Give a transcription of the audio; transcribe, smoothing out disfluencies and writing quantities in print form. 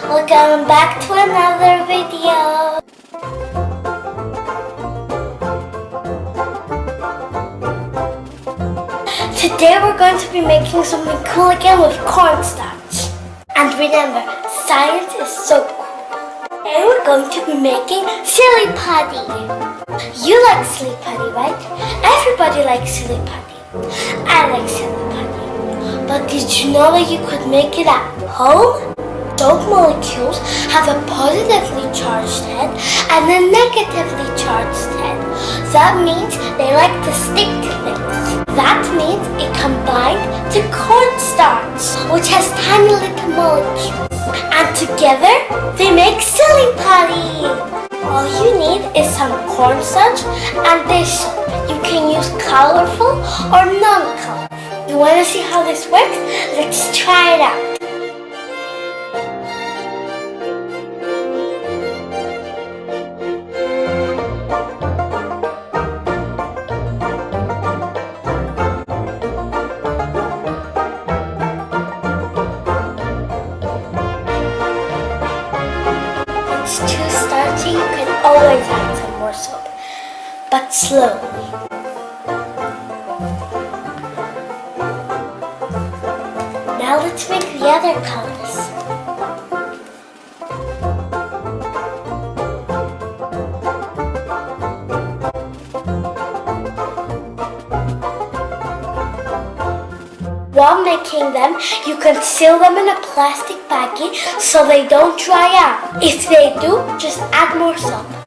Welcome back to another video. Today we're going to be making something cool again with cornstarch. And remember, science is so cool. And we're going to be making silly putty. You like silly putty, right? Everybody likes silly putty. I like silly putty. But did you know that you could make it at home? Soap molecules have a positively charged head and a negatively charged head. That means they like to stick to things. That means it combined to cornstarch, which has tiny little molecules. And together, they make silly putty. All you need is some cornstarch and dish soap. You can use colorful or non-colorful. You want to see how this works? Let's try it out. It's too starchy, you can always add some more soap, but slowly. Now let's make the other colors. While making them, you can seal them in a plastic baggie so they don't dry out. If they do, just add more soap.